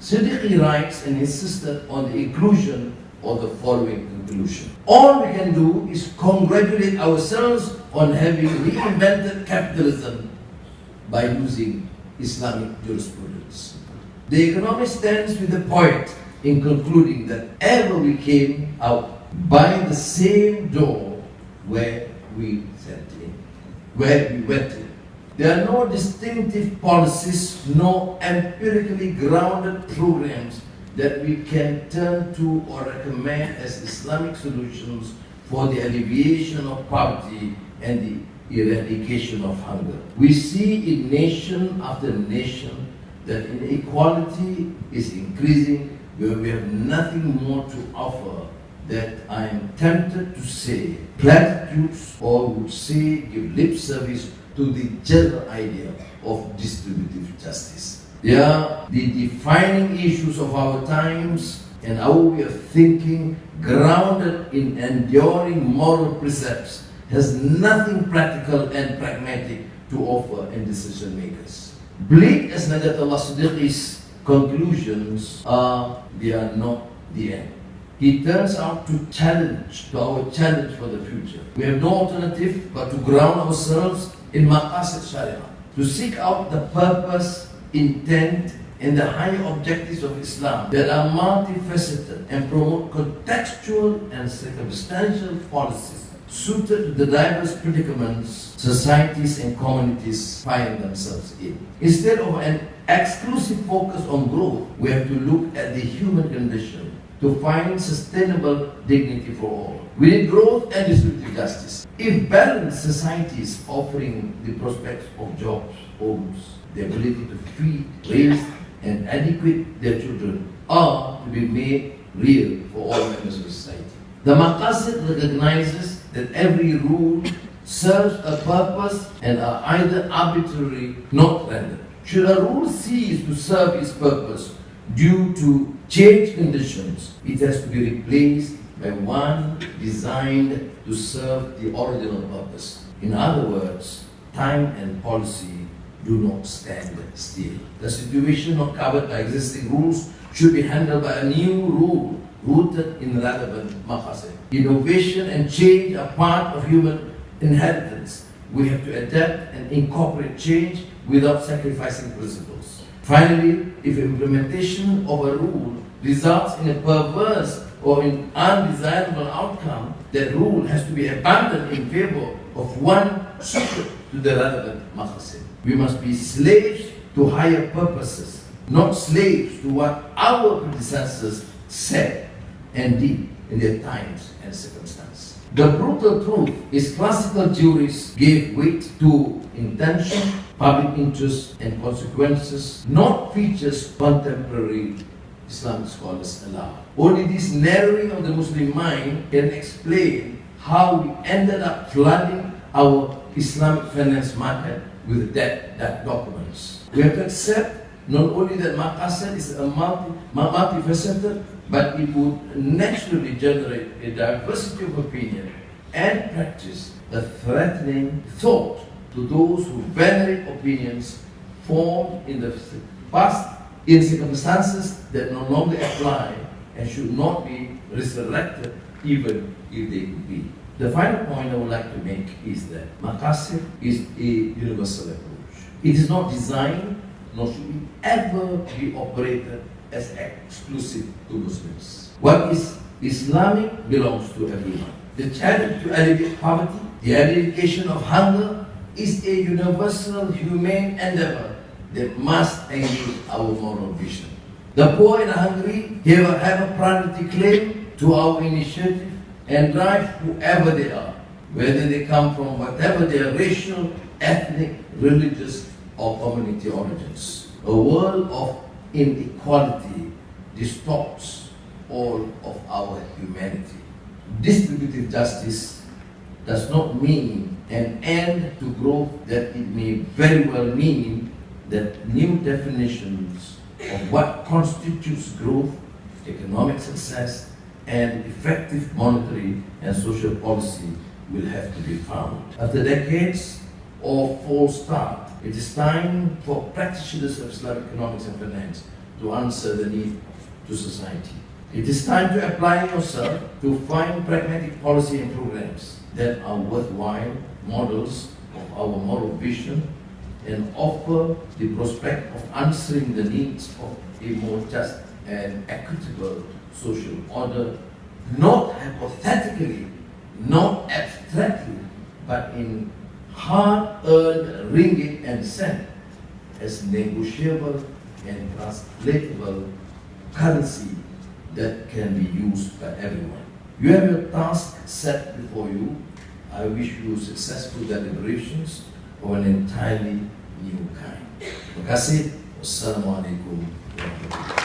Siddiqui writes and insisted on the inclusion of the following conclusion. All we can do is congratulate ourselves on having reinvented capitalism by using Islamic jurisprudence. The economist stands with the poet in concluding that ever we came out by the same door where we went in. There are no distinctive policies, no empirically grounded programs that we can turn to or recommend as Islamic solutions for the alleviation of poverty and the eradication of hunger. We see in nation after nation that inequality is increasing, where we have nothing more to offer that I am tempted to say platitudes, or would say give lip service to the general idea of distributive justice. They are the defining issues of our times and our way of thinking, grounded in enduring moral precepts, has nothing practical and pragmatic to offer in decision makers. Bleak as Najatullah Siddiqui's conclusions are, they are not the end. He turns out to our challenge for the future. We have no alternative but to ground ourselves in Maqasid Sharia, to seek out the purpose, intent, and the higher objectives of Islam that are multifaceted and promote contextual and circumstantial policies suited to the diverse predicaments societies and communities find themselves in. Instead of an exclusive focus on growth, we have to look at the human condition to find sustainable dignity for all. We need growth and distributive justice. If balanced societies offering the prospects of jobs, homes, the ability to feed, raise, and educate their children are to be made real for all members of society. The Maqasid recognizes that every rule serves a purpose and are either arbitrary, not random. Should a rule cease to serve its purpose due to changed conditions, it has to be replaced by one designed to serve the original purpose. In other words, time and policy do not stand still. The situation not covered by existing rules should be handled by a new rule rooted in relevant maqasid. Innovation and change are part of human inheritance. We have to adapt and incorporate change without sacrificing principles. Finally, if implementation of a rule results in a perverse or an undesirable outcome, that rule has to be abandoned in favor of one suited to the relevant maqasid. We must be slaves to higher purposes, not slaves to what our predecessors said and did in their times and circumstances. The brutal truth is classical jurists gave weight to intention, public interest, and consequences, not features contemporary Islamic scholars allow. Only this narrowing of the Muslim mind can explain how we ended up flooding our Islamic finance market with debt documents. We have to accept not only that Maqasid is a multifaceted, but it would naturally generate a diversity of opinion and practice, a threatening thought to those who venerate opinions formed in the past in circumstances that no longer apply and should not be resurrected even if they could be. The final point I would like to make is that Maqasid is a universal approach. It is not designed, nor should it ever be operated as exclusive to Muslims. What is Islamic belongs to everyone. The challenge to alleviate poverty, the eradication of hunger, is a universal humane endeavor that must engage our moral vision. The poor and hungry have a priority claim to our initiative and drive whoever they are, whether they come from whatever their racial, ethnic, religious, or community origins. A world of inequality distorts all of our humanity. Distributive justice does not mean an end to growth, that it may very well mean that new definitions of what constitutes growth, economic success, and effective monetary and social policy will have to be found. After decades of false start, it is time for practitioners of Islamic economics and finance to answer the need to society. It is time to apply yourself to find pragmatic policy and programs that are worthwhile models of our moral vision and offer the prospect of answering the needs of a more just and equitable social order, not hypothetically, not abstractly, but in hard-earned ringgit and cent as negotiable and translatable currency that can be used by everyone. You have your task set before you. I wish you successful deliberations of an entirely new kind. Maqasid. Wassalamualaikum warahmatullahi wabarakatuh.